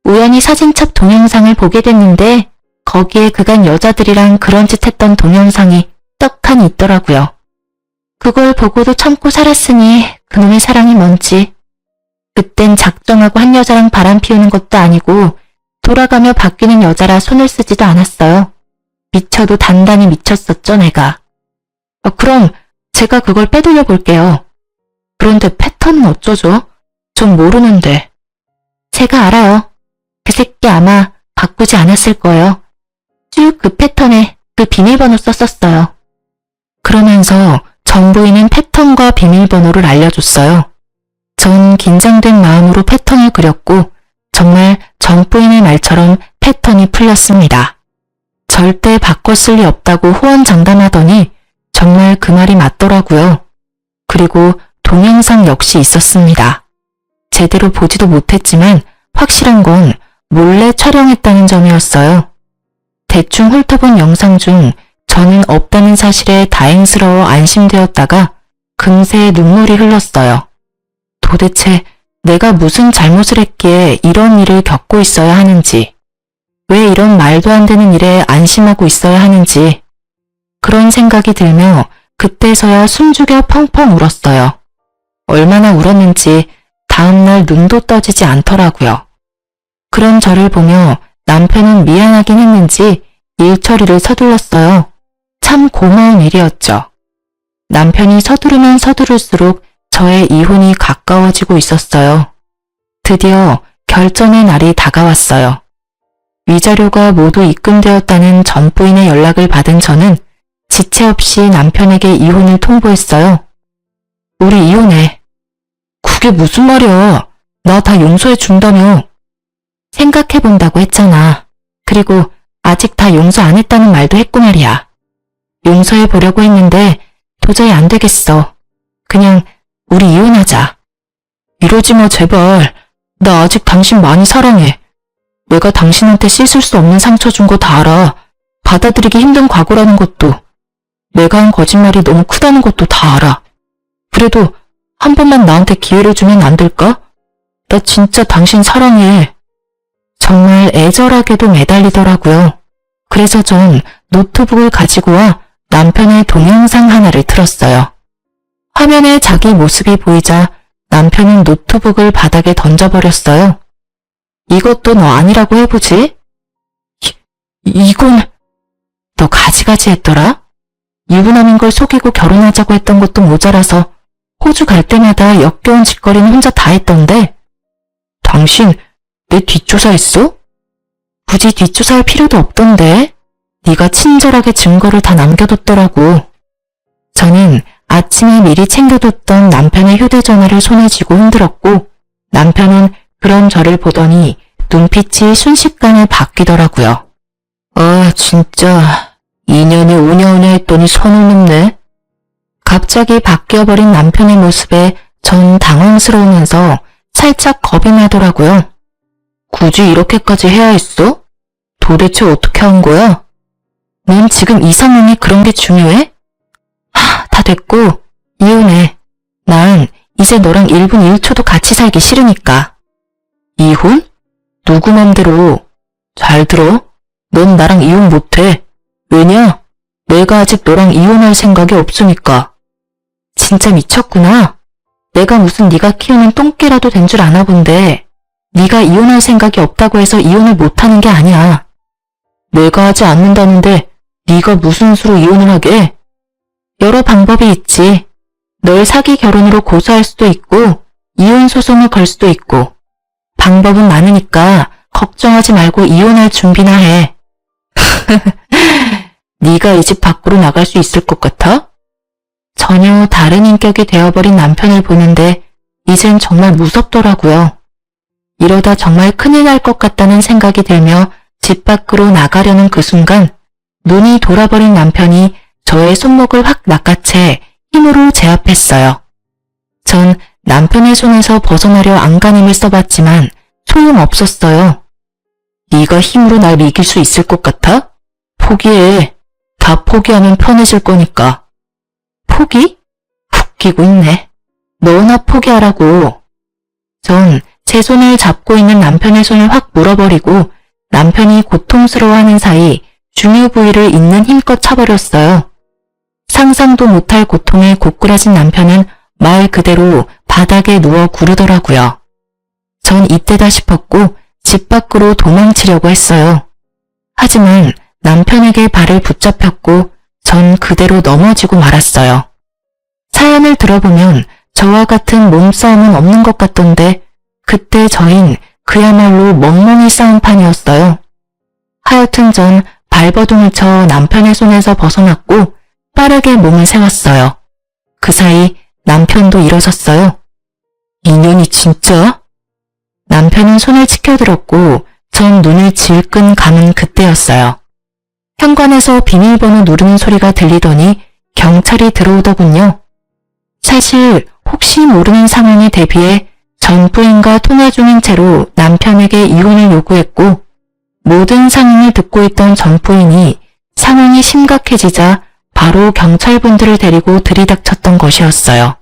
Speaker 1: 우연히 사진첩 동영상을 보게 됐는데 거기에 그간 여자들이랑 그런 짓 했던 동영상이 떡하니 있더라고요. 그걸 보고도 참고 살았으니 그놈의 사랑이 뭔지. 그땐 작정하고 한 여자랑 바람 피우는 것도 아니고 돌아가며 바뀌는 여자라 손을 쓰지도 않았어요. 미쳐도 단단히 미쳤었죠 내가. 그럼 제가 그걸 빼돌려 볼게요. 그런데 패턴은 어쩌죠? 전 모르는데. 제가 알아요. 그 새끼 아마 바꾸지 않았을 거예요. 쭉 그 패턴에 그 비밀번호 썼었어요. 그러면서 전 부인은 패턴과 비밀번호를 알려줬어요. 전 긴장된 마음으로 패턴을 그렸고 정말 전 부인의 말처럼 패턴이 풀렸습니다. 절대 바꿔 쓸 리 없다고 호언장담하더니 정말 그 말이 맞더라고요. 그리고 동영상 역시 있었습니다. 제대로 보지도 못했지만 확실한 건 몰래 촬영했다는 점이었어요. 대충 훑어본 영상 중 저는 없다는 사실에 다행스러워 안심되었다가 금세 눈물이 흘렀어요. 도대체 내가 무슨 잘못을 했기에 이런 일을 겪고 있어야 하는지, 왜 이런 말도 안 되는 일에 안심하고 있어야 하는지, 그런 생각이 들며 그때서야 숨죽여 펑펑 울었어요. 얼마나 울었는지 다음날 눈도 떠지지 않더라고요. 그런 저를 보며 남편은 미안하긴 했는지 일 처리를 서둘렀어요. 참 고마운 일이었죠. 남편이 서두르면 서두를수록 저의 이혼이 가까워지고 있었어요. 드디어 결전의 날이 다가왔어요. 위자료가 모두 입금되었다는 전 부인의 연락을 받은 저는 지체 없이 남편에게 이혼을 통보했어요. 우리 이혼해. 그게 무슨 말이야. 나 다 용서해 준다며. 생각해 본다고 했잖아. 그리고 아직 다 용서 안 했다는 말도 했고 말이야. 용서해 보려고 했는데 도저히 안 되겠어. 그냥 우리 이혼하자. 이러지 마 제발. 나 아직 당신 많이 사랑해. 내가 당신한테 씻을 수 없는 상처 준 거 다 알아. 받아들이기 힘든 과거라는 것도. 내가 한 거짓말이 너무 크다는 것도 다 알아. 그래도 한 번만 나한테 기회를 주면 안 될까? 나 진짜 당신 사랑해. 정말 애절하게도 매달리더라고요. 그래서 전 노트북을 가지고 와 남편의 동영상 하나를 틀었어요. 화면에 자기 모습이 보이자 남편은 노트북을 바닥에 던져버렸어요. 이것도 너 아니라고 해보지? 이건... 너 가지가지 했더라? 유부남인 걸 속이고 결혼하자고 했던 것도 모자라서 호주 갈 때마다 역겨운 짓거리는 혼자 다 했던데 당신 내 뒷조사했어? 굳이 뒷조사할 필요도 없던데 네가 친절하게 증거를 다 남겨뒀더라고. 저는 아침에 미리 챙겨뒀던 남편의 휴대전화를 손에 쥐고 흔들었고 남편은 그런 저를 보더니 눈빛이 순식간에 바뀌더라고요. 아 진짜 2년이 5년에 했더니 선을 넘네. 갑자기 바뀌어버린 남편의 모습에 전 당황스러우면서 살짝 겁이 나더라고요. 굳이 이렇게까지 해야 했어? 도대체 어떻게 한 거야? 넌 지금 이 상황이 그런 게 중요해? 다 됐고 이혼해. 난 이제 너랑 1분 1초도 같이 살기 싫으니까. 이혼? 누구 맘대로. 잘 들어. 넌 나랑 이혼 못해. 왜냐? 내가 아직 너랑 이혼할 생각이 없으니까. 진짜 미쳤구나. 내가 무슨 네가 키우는 똥개라도 된 줄 아나 본데 네가 이혼할 생각이 없다고 해서 이혼을 못하는 게 아니야. 내가 하지 않는다는데 네가 무슨 수로 이혼을 하게? 여러 방법이 있지. 널 사기 결혼으로 고소할 수도 있고 이혼 소송을 걸 수도 있고 방법은 많으니까 걱정하지 말고 이혼할 준비나 해. 네가 이 집 밖으로 나갈 수 있을 것 같아? 전혀 다른 인격이 되어버린 남편을 보는데 이젠 정말 무섭더라고요. 이러다 정말 큰일 날 것 같다는 생각이 들며 집 밖으로 나가려는 그 순간 눈이 돌아버린 남편이 저의 손목을 확 낚아채 힘으로 제압했어요. 전 남편의 손에서 벗어나려 안간힘을 써봤지만 소용없었어요. 네가 힘으로 날 이길 수 있을 것 같아? 포기해. 다 포기하면 편해질 거니까. 포기? 웃기고 있네. 너나 포기하라고. 전 제 손을 잡고 있는 남편의 손을 확 물어버리고 남편이 고통스러워하는 사이 중요 부위를 있는 힘껏 차버렸어요. 상상도 못할 고통에 고꾸라진 남편은 말 그대로 바닥에 누워 구르더라고요. 전 이때다 싶었고 집 밖으로 도망치려고 했어요. 하지만 남편에게 발을 붙잡혔고 전 그대로 넘어지고 말았어요. 사연을 들어보면 저와 같은 몸싸움은 없는 것 같던데 그때 저흰 그야말로 멍멍이 싸움판이었어요. 하여튼 전 발버둥을 쳐 남편의 손에서 벗어났고 빠르게 몸을 세웠어요. 그 사이 남편도 일어섰어요. 인연이 진짜? 남편은 손을 치켜들었고 전 눈을 질끈 감은 그때였어요. 현관에서 비밀번호 누르는 소리가 들리더니 경찰이 들어오더군요. 사실 혹시 모르는 상황에 대비해 전 부인과 통화 중인 채로 남편에게 이혼을 요구했고 모든 상황을 듣고 있던 전 부인이 상황이 심각해지자 바로 경찰분들을 데리고 들이닥쳤던 것이었어요.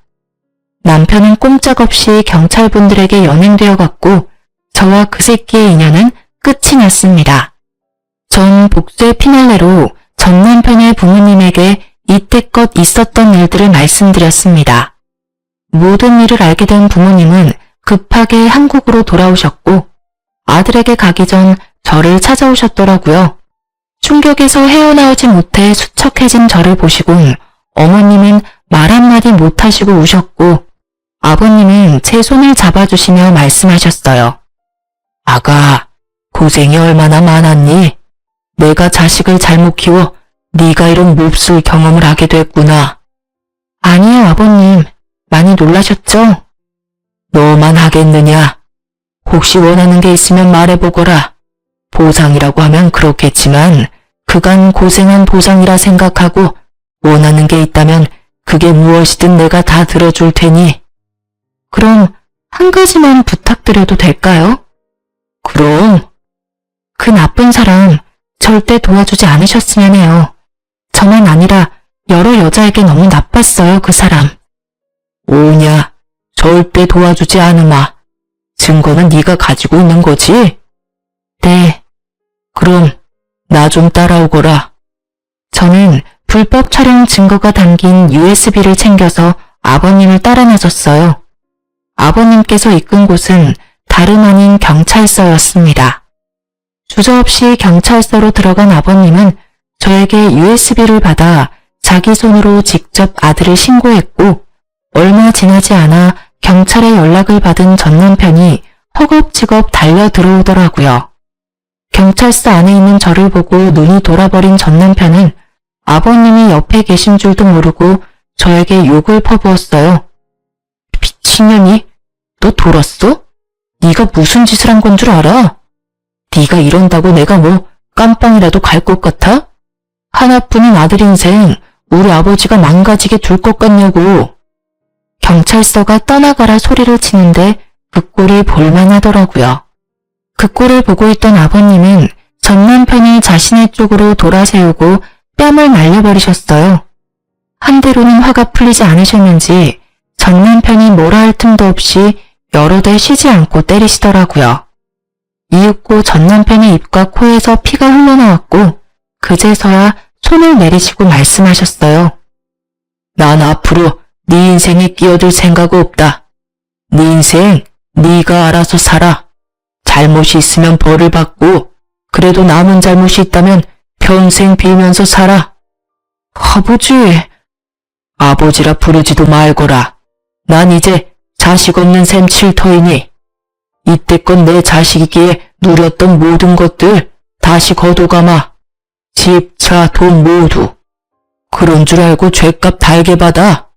Speaker 1: 남편은 꼼짝없이 경찰분들에게 연행되어 갔고 저와 그 새끼의 인연은 끝이 났습니다. 전 복수의 피날레로 전 남편의 부모님에게 이때껏 있었던 일들을 말씀드렸습니다. 모든 일을 알게 된 부모님은 급하게 한국으로 돌아오셨고 아들에게 가기 전 저를 찾아오셨더라고요. 충격에서 헤어나오지 못해 수척해진 저를 보시곤 어머님은 말 한마디 못하시고 우셨고 아버님은 제 손을 잡아주시며 말씀하셨어요. 아가, 고생이 얼마나 많았니? 내가 자식을 잘못 키워 네가 이런 몹쓸 경험을 하게 됐구나. 아니에요, 아버님. 많이 놀라셨죠? 너만 하겠느냐? 혹시 원하는 게 있으면 말해보거라. 보상이라고 하면 그렇겠지만 그간 고생한 보상이라 생각하고 원하는 게 있다면 그게 무엇이든 내가 다 들어줄 테니. 그럼 한 가지만 부탁드려도 될까요? 그럼. 그 나쁜 사람 절대 도와주지 않으셨으면 해요. 저만 아니라 여러 여자에게 너무 나빴어요, 그 사람. 오냐, 절대 도와주지 않으마. 증거는 네가 가지고 있는 거지? 네. 그럼 나 좀 따라오거라. 저는 불법 촬영 증거가 담긴 USB를 챙겨서 아버님을 따라 나섰어요. 아버님께서 이끈 곳은 다름 아닌 경찰서였습니다. 주저없이 경찰서로 들어간 아버님은 저에게 USB를 받아 자기 손으로 직접 아들을 신고했고, 얼마 지나지 않아 경찰에 연락을 받은 전 남편이 허겁지겁 달려 들어오더라고요. 경찰서 안에 있는 저를 보고 눈이 돌아버린 전 남편은 아버님이 옆에 계신 줄도 모르고 저에게 욕을 퍼부었어요. 미친년이? 너 돌았어? 네가 무슨 짓을 한 건 줄 알아? 네가 이런다고 내가 뭐 깜빵이라도 갈 것 같아? 하나뿐인 아들 인생 우리 아버지가 망가지게 둘 것 같냐고. 경찰서가 떠나가라 소리를 치는데 그 꼴이 볼만하더라고요. 그 꼴을 보고 있던 아버님은 전 남편이 자신의 쪽으로 돌아세우고 뺨을 날려버리셨어요. 한 대로는 화가 풀리지 않으셨는지 전 남편이 뭐라 할 틈도 없이 여러 대 쉬지 않고 때리시더라고요. 이윽고 전 남편의 입과 코에서 피가 흘러나왔고 그제서야 손을 내리시고 말씀하셨어요. 난 앞으로 네 인생에 끼어들 생각 없다. 네 인생 네가 알아서 살아. 잘못이 있으면 벌을 받고 그래도 남은 잘못이 있다면 평생 빌면서 살아. 아버지. 아버지라 부르지도 말거라. 난 이제 자식 없는 셈 칠터이니 이때껏 내 자식이기에 누렸던 모든 것들 다시 거둬가마. 집, 차, 돈 모두. 그런 줄 알고 죗값 달게 받아.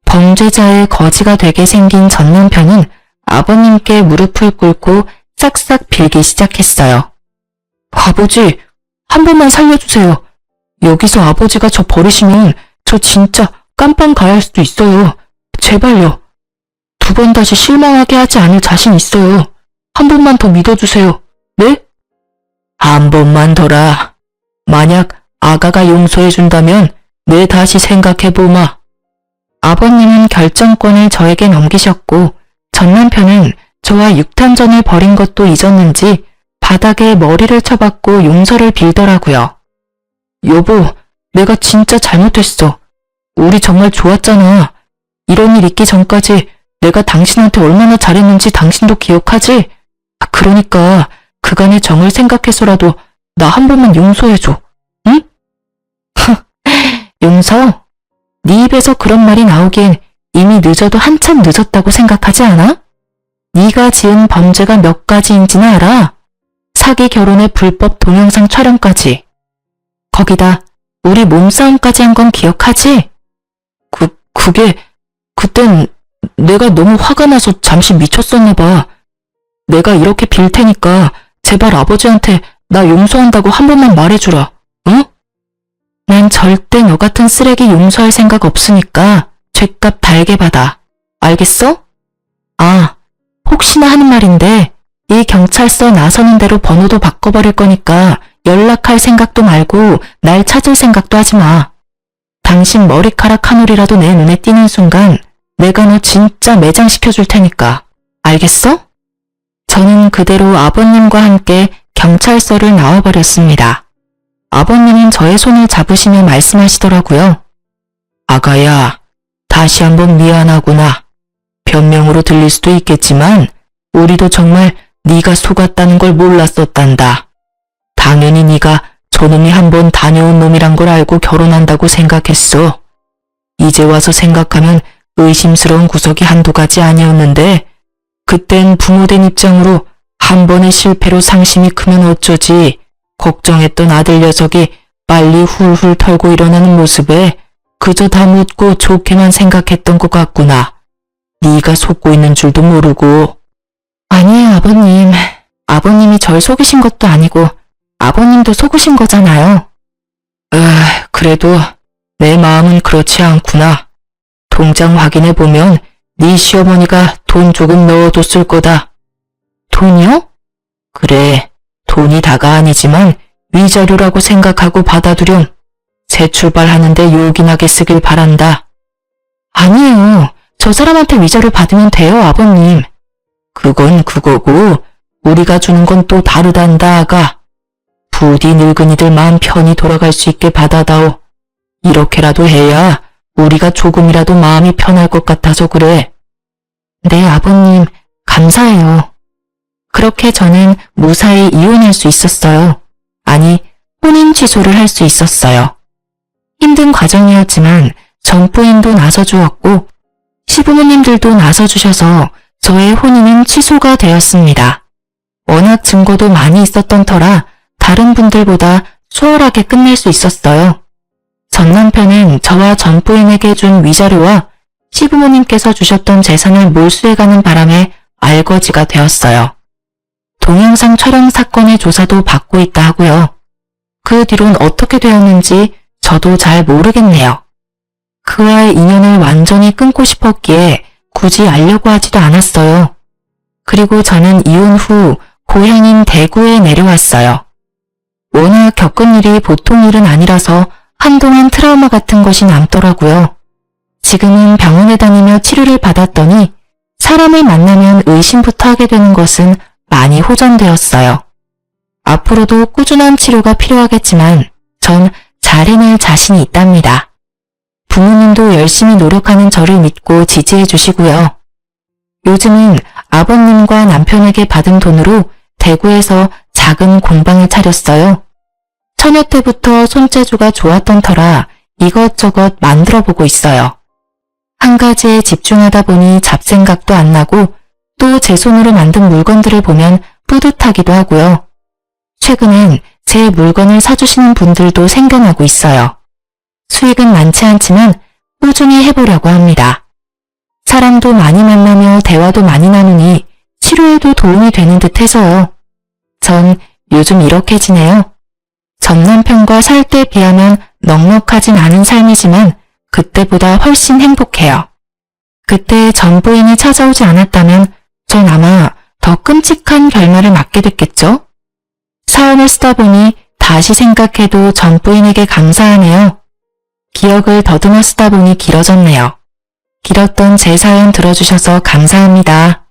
Speaker 1: 범죄자의 거지가 되게 생긴 전 남편은 아버님께 무릎을 꿇고 싹싹 빌기 시작했어요. 아버지, 한 번만 살려주세요. 여기서 아버지가 저 버리시면 저 진짜 깜빵 가야 할 수도 있어요. 제발요. 2번 다시 실망하게 하지 않을 자신 있어요. 한 번만 더 믿어주세요. 네? 한 번만 더라. 만약 아가가 용서해준다면 내 다시 생각해보마. 아버님은 결정권을 저에게 넘기셨고 전 남편은 저와 육탄전을 벌인 것도 잊었는지 바닥에 머리를 쳐박고 용서를 빌더라고요. 여보, 내가 진짜 잘못했어. 우리 정말 좋았잖아. 이런 일 있기 전까지 내가 당신한테 얼마나 잘했는지 당신도 기억하지? 그러니까 그간의 정을 생각해서라도 나 한 번만 용서해줘. 응? 용서? 네 입에서 그런 말이 나오기엔 이미 늦어도 한참 늦었다고 생각하지 않아? 네가 지은 범죄가 몇 가지인지는 알아? 사기 결혼의 불법 동영상 촬영까지. 거기다 우리 몸싸움까지 한 건 기억하지? 그게 그땐 내가 너무 화가 나서 잠시 미쳤었나 봐. 내가 이렇게 빌 테니까 제발 아버지한테 나 용서한다고 한 번만 말해주라. 응? 난 절대 너 같은 쓰레기 용서할 생각 없으니까 죗값 달게 받아. 알겠어? 아, 혹시나 하는 말인데 이 경찰서 나서는 대로 번호도 바꿔버릴 거니까 연락할 생각도 말고 날 찾을 생각도 하지 마. 당신 머리카락 한 올이라도 내 눈에 띄는 순간 내가 너 진짜 매장시켜줄 테니까. 알겠어? 저는 그대로 아버님과 함께 경찰서를 나와버렸습니다. 아버님은 저의 손을 잡으시며 말씀하시더라고요. 아가야, 다시 한번 미안하구나. 변명으로 들릴 수도 있겠지만 우리도 정말 네가 속았다는 걸 몰랐었단다. 당연히 네가 저놈이 한번 다녀온 놈이란 걸 알고 결혼한다고 생각했어. 이제 와서 생각하면 의심스러운 구석이 한두 가지 아니었는데 그땐 부모된 입장으로 한 번의 실패로 상심이 크면 어쩌지. 걱정했던 아들 녀석이 빨리 훌훌 털고 일어나는 모습에 그저 다 묻고 좋게만 생각했던 것 같구나. 네가 속고 있는 줄도 모르고. 아니에요, 아버님. 아버님이 절 속이신 것도 아니고 아버님도 속으신 거잖아요. 그래도 내 마음은 그렇지 않구나. 통장 확인해보면 네 시어머니가 돈 조금 넣어뒀을 거다. 돈이요? 그래, 돈이 다가 아니지만 위자료라고 생각하고 받아두렴. 새 출발하는데 요긴하게 쓰길 바란다. 아니에요. 저 사람한테 위자료 받으면 돼요, 아버님. 그건 그거고 우리가 주는 건 또 다르단다, 아가. 부디 늙은이들 마음 편히 돌아갈 수 있게 받아다오. 이렇게라도 해야 우리가 조금이라도 마음이 편할 것 같아서 그래. 네, 아버님. 감사해요. 그렇게 저는 무사히 이혼할 수 있었어요. 아니, 혼인 취소를 할 수 있었어요. 힘든 과정이었지만 전부인도 나서주었고 시부모님들도 나서주셔서 저의 혼인은 취소가 되었습니다. 워낙 증거도 많이 있었던 터라 다른 분들보다 수월하게 끝낼 수 있었어요. 전 남편은 저와 전부인에게 준 위자료와 시부모님께서 주셨던 재산을 몰수해가는 바람에 알거지가 되었어요. 동영상 촬영 사건의 조사도 받고 있다 하고요. 그 뒤론 어떻게 되었는지 저도 잘 모르겠네요. 그와의 인연을 완전히 끊고 싶었기에 굳이 알려고 하지도 않았어요. 그리고 저는 이혼 후 고향인 대구에 내려왔어요. 워낙 겪은 일이 보통 일은 아니라서 한동안 트라우마 같은 것이 남더라고요. 지금은 병원에 다니며 치료를 받았더니 사람을 만나면 의심부터 하게 되는 것은 많이 호전되었어요. 앞으로도 꾸준한 치료가 필요하겠지만 전 잘 해낼 자신이 있답니다. 부모님도 열심히 노력하는 저를 믿고 지지해 주시고요. 요즘은 아버님과 남편에게 받은 돈으로 대구에서 작은 공방을 차렸어요. 처녀 때부터 손재주가 좋았던 터라 이것저것 만들어 보고 있어요. 한 가지에 집중하다 보니 잡생각도 안 나고 또 제 손으로 만든 물건들을 보면 뿌듯하기도 하고요. 최근엔 제 물건을 사주시는 분들도 생겨나고 있어요. 수익은 많지 않지만 꾸준히 해보려고 합니다. 사람도 많이 만나며 대화도 많이 나누니 치료에도 도움이 되는 듯 해서요. 전 요즘 이렇게 지내요. 전 남편과 살 때 비하면 넉넉하진 않은 삶이지만 그때보다 훨씬 행복해요. 그때 전 부인이 찾아오지 않았다면 전 아마 더 끔찍한 결말을 맞게 됐겠죠? 사연을 쓰다 보니 다시 생각해도 전 부인에게 감사하네요. 기억을 더듬어 쓰다 보니 길어졌네요. 길었던 제 사연 들어주셔서 감사합니다.